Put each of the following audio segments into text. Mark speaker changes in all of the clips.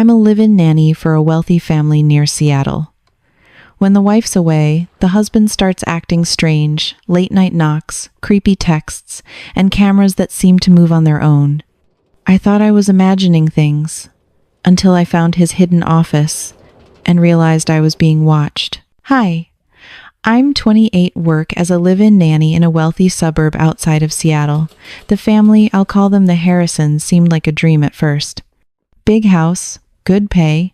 Speaker 1: I'm a live-in nanny for a wealthy family near Seattle. When the wife's away, the husband starts acting strange, late-night knocks, creepy texts, and cameras that seem to move on their own. I thought I was imagining things, until I found his hidden office and realized I was being watched. Hi, I'm 28, work as a live-in nanny in a wealthy suburb outside of Seattle. The family, I'll call them the Harrisons, seemed like a dream at first. Big house, good pay,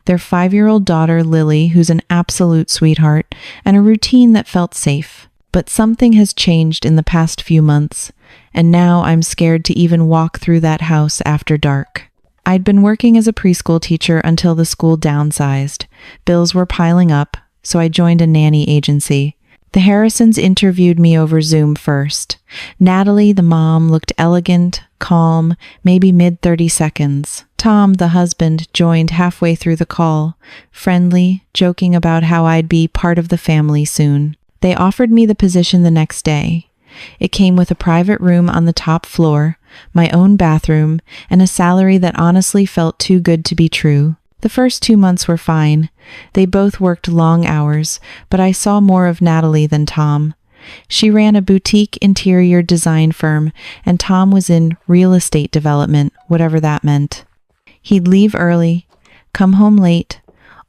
Speaker 1: their 5-year-old daughter Lily, who's an absolute sweetheart, and a routine that felt safe. But something has changed in the past few months, and now I'm scared to even walk through that house after dark. I'd been working as a preschool teacher until the school downsized. Bills were piling up, so I joined a nanny agency. The Harrisons interviewed me over Zoom first. Natalie, the mom, looked elegant, calm, maybe mid-30 seconds. Tom, the husband, joined halfway through the call, friendly, joking about how I'd be part of the family soon. They offered me the position the next day. It came with a private room on the top floor, my own bathroom, and a salary that honestly felt too good to be true. The first 2 months were fine. They both worked long hours, but I saw more of Natalie than Tom. She ran a boutique interior design firm, and Tom was in real estate development, whatever that meant. He'd leave early, come home late,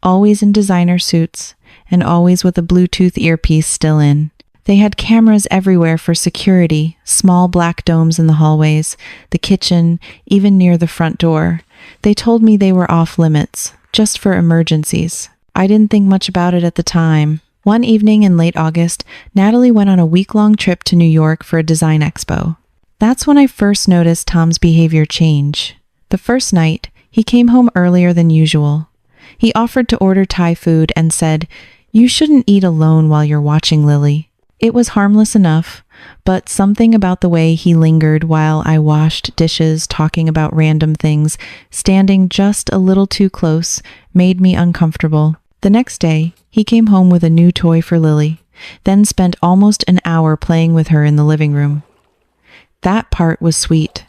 Speaker 1: always in designer suits, and always with a Bluetooth earpiece still in. They had cameras everywhere for security, small black domes in the hallways, the kitchen, even near the front door. They told me they were off limits, just for emergencies. I didn't think much about it at the time. One evening in late August, Natalie went on a week-long trip to New York for a design expo. That's when I first noticed Tom's behavior change. The first night, he came home earlier than usual. He offered to order Thai food and said, "You shouldn't eat alone while you're watching Lily." It was harmless enough, but something about the way he lingered while I washed dishes, talking about random things, standing just a little too close, made me uncomfortable. The next day, he came home with a new toy for Lily, then spent almost an hour playing with her in the living room. That part was sweet.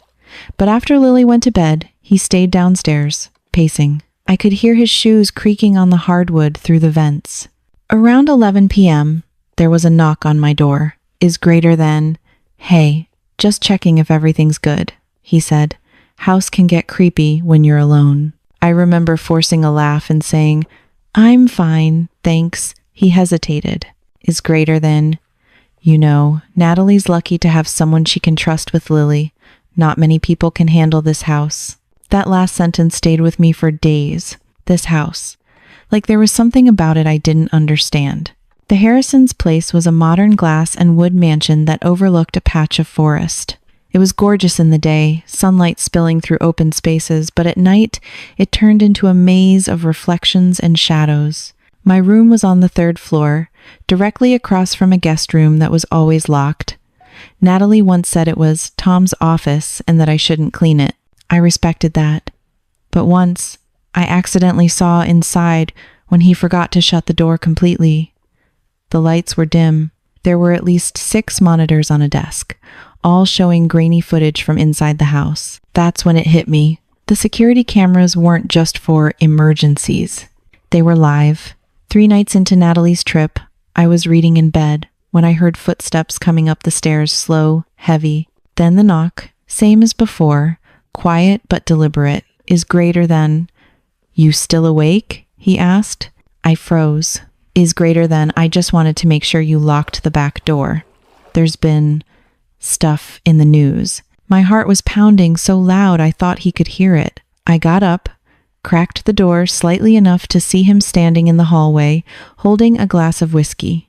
Speaker 1: But after Lily went to bed, he stayed downstairs, pacing. I could hear his shoes creaking on the hardwood through the vents. Around 11 p.m., there was a knock on my door. "Is greater than, hey, just checking if everything's good," he said. "House can get creepy when you're alone." I remember forcing a laugh and saying, "I'm fine, thanks." He hesitated. "Is greater than, Natalie's lucky to have someone she can trust with Lily. Not many people can handle this house." That last sentence stayed with me for days. This house. Like there was something about it I didn't understand. The Harrisons' place was a modern glass and wood mansion that overlooked a patch of forest. It was gorgeous in the day, sunlight spilling through open spaces, but at night it turned into a maze of reflections and shadows. My room was on the 3rd floor, directly across from a guest room that was always locked. Natalie once said it was Tom's office and that I shouldn't clean it. I respected that. But once, I accidentally saw inside when he forgot to shut the door completely. The lights were dim. There were at least 6 monitors on a desk, all showing grainy footage from inside the house. That's when it hit me. The security cameras weren't just for emergencies. They were live. 3 nights into Natalie's trip, I was reading in bed when I heard footsteps coming up the stairs, slow, heavy. Then the knock, same as before, quiet but deliberate. "Is greater than, you still awake?" he asked. I froze. "Is greater than, I just wanted to make sure you locked the back door. There's been stuff in the news." My heart was pounding so loud I thought he could hear it. I got up, cracked the door slightly enough to see him standing in the hallway, holding a glass of whiskey.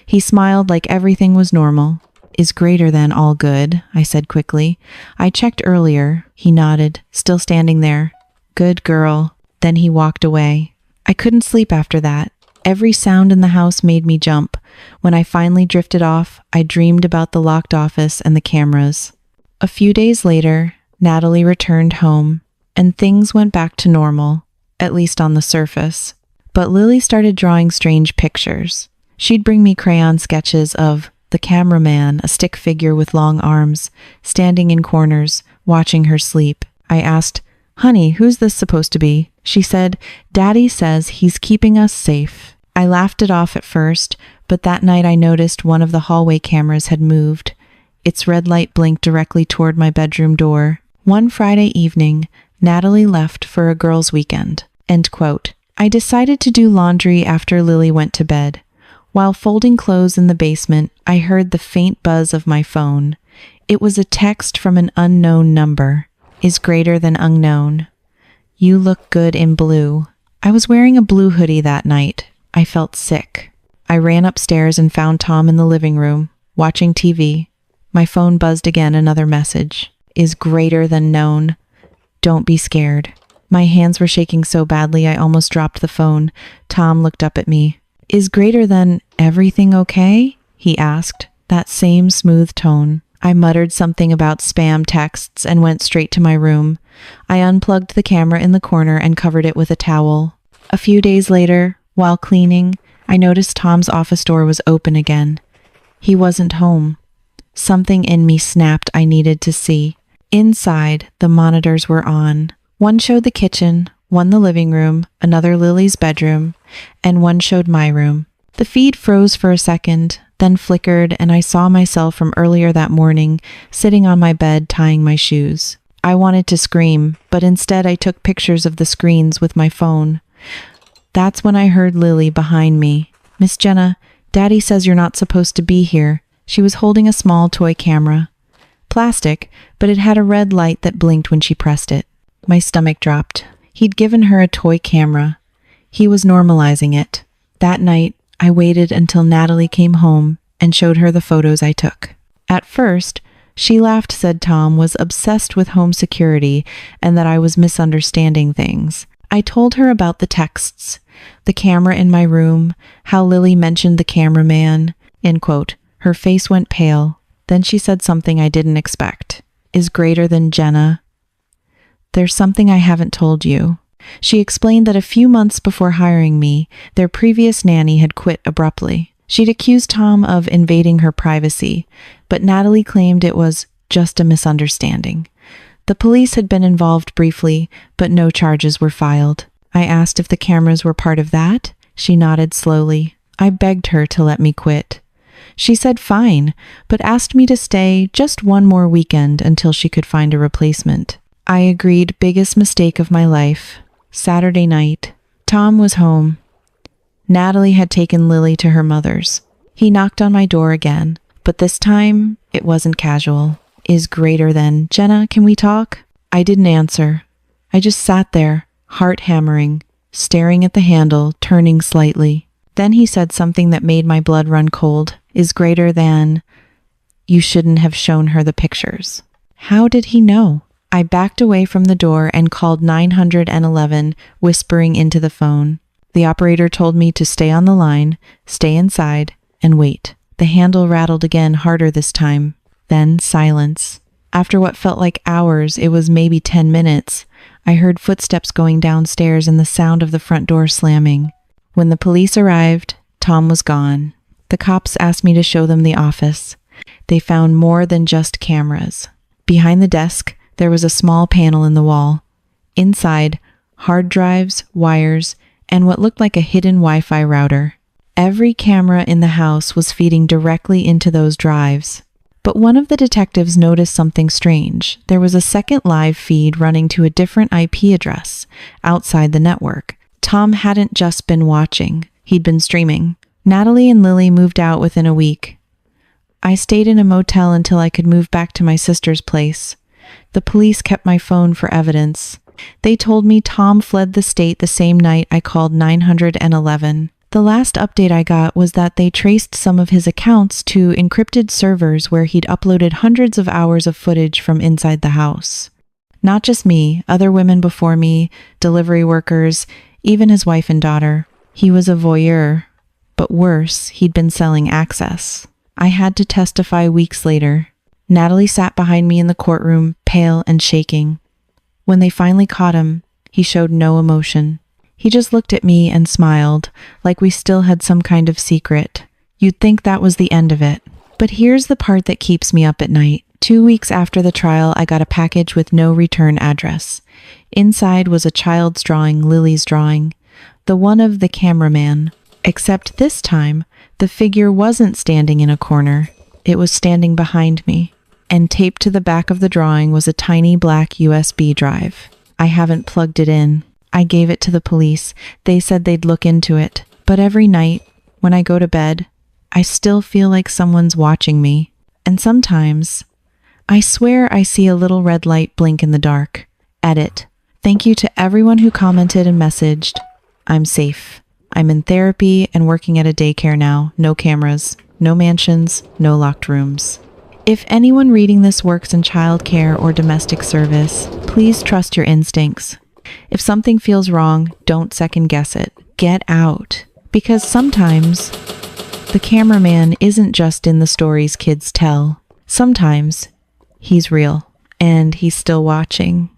Speaker 1: He smiled like everything was normal. "Is greater than all good?" I said quickly. "I checked earlier." He nodded, still standing there. "Good girl." Then he walked away. I couldn't sleep after that. Every sound in the house made me jump. When I finally drifted off, I dreamed about the locked office and the cameras. A few days later, Natalie returned home, and things went back to normal, at least on the surface. But Lily started drawing strange pictures. She'd bring me crayon sketches of the cameraman, a stick figure with long arms, standing in corners, watching her sleep. I asked, "Honey, who's this supposed to be?" She said, "Daddy says he's keeping us safe." I laughed it off at first, but that night I noticed one of the hallway cameras had moved. Its red light blinked directly toward my bedroom door. One Friday evening, Natalie left for a girls' weekend. End quote. I decided to do laundry after Lily went to bed. While folding clothes in the basement, I heard the faint buzz of my phone. It was a text from an unknown number. Is greater than unknown. You look good in blue. I was wearing a blue hoodie that night. I felt sick. I ran upstairs and found Tom in the living room, watching TV. My phone buzzed again, another message. Is greater than known. Don't be scared. My hands were shaking so badly I almost dropped the phone. Tom looked up at me. Is greater than everything okay? He asked, that same smooth tone. I muttered something about spam texts and went straight to my room. I unplugged the camera in the corner and covered it with a towel. A few days later, while cleaning, I noticed Tom's office door was open again. He wasn't home. Something in me snapped I needed to see. Inside, the monitors were on. One showed the kitchen, one the living room, another Lily's bedroom, and one showed my room. The feed froze for a second, then flickered, and I saw myself from earlier that morning, sitting on my bed tying my shoes. I wanted to scream, but instead I took pictures of the screens with my phone. That's when I heard Lily behind me. "Miss Jenna, Daddy says you're not supposed to be here." She was holding a small toy camera. Plastic, but it had a red light that blinked when she pressed it. My stomach dropped. He'd given her a toy camera. He was normalizing it. That night, I waited until Natalie came home and showed her the photos I took. At first, she laughed, said Tom was obsessed with home security and that I was misunderstanding things. I told her about the texts, the camera in my room, how Lily mentioned the cameraman. End quote. Her face went pale. Then she said something I didn't expect. Is greater than Jenna. There's something I haven't told you. She explained that a few months before hiring me, their previous nanny had quit abruptly. She'd accused Tom of invading her privacy, but Natalie claimed it was just a misunderstanding. The police had been involved briefly, but no charges were filed. I asked if the cameras were part of that. She nodded slowly. I begged her to let me quit. She said fine, but asked me to stay just one more weekend until she could find a replacement. I agreed. Biggest mistake of my life. Saturday night. Tom was home. Natalie had taken Lily to her mother's. He knocked on my door again, but this time it wasn't casual. Is greater than, Jenna, can we talk? I didn't answer. I just sat there, heart hammering, staring at the handle, turning slightly. Then he said something that made my blood run cold. Is greater than, you shouldn't have shown her the pictures. How did he know? I backed away from the door and called 911, whispering into the phone. The operator told me to stay on the line, stay inside, and wait. The handle rattled again, harder this time. Then silence. After what felt like hours, it was maybe 10 minutes, I heard footsteps going downstairs and the sound of the front door slamming. When the police arrived, Tom was gone. The cops asked me to show them the office. They found more than just cameras. Behind the desk, there was a small panel in the wall. Inside, hard drives, wires, and what looked like a hidden Wi-Fi router. Every camera in the house was feeding directly into those drives. But one of the detectives noticed something strange. There was a second live feed running to a different IP address outside the network. Tom hadn't just been watching. He'd been streaming. Natalie and Lily moved out within a week. I stayed in a motel until I could move back to my sister's place. The police kept my phone for evidence. They told me Tom fled the state the same night I called 911. The last update I got was that they traced some of his accounts to encrypted servers where he'd uploaded hundreds of hours of footage from inside the house. Not just me, other women before me, delivery workers, even his wife and daughter. He was a voyeur. But worse, he'd been selling access. I had to testify weeks later. Natalie sat behind me in the courtroom, pale and shaking. When they finally caught him, he showed no emotion. He just looked at me and smiled, like we still had some kind of secret. You'd think that was the end of it. But here's the part that keeps me up at night. 2 weeks after the trial, I got a package with no return address. Inside was a child's drawing, Lily's drawing, the one of the cameraman. Except this time, the figure wasn't standing in a corner. It was standing behind me. And taped to the back of the drawing was a tiny black USB drive. I haven't plugged it in. I gave it to the police. They said they'd look into it. But every night, when I go to bed, I still feel like someone's watching me. And sometimes, I swear I see a little red light blink in the dark. Edit. Thank you to everyone who commented and messaged. I'm safe. I'm in therapy and working at a daycare now. No cameras, no mansions, no locked rooms. If anyone reading this works in childcare or domestic service, please trust your instincts. If something feels wrong, don't second guess it. Get out. Because sometimes the cameraman isn't just in the stories kids tell. Sometimes he's real and he's still watching.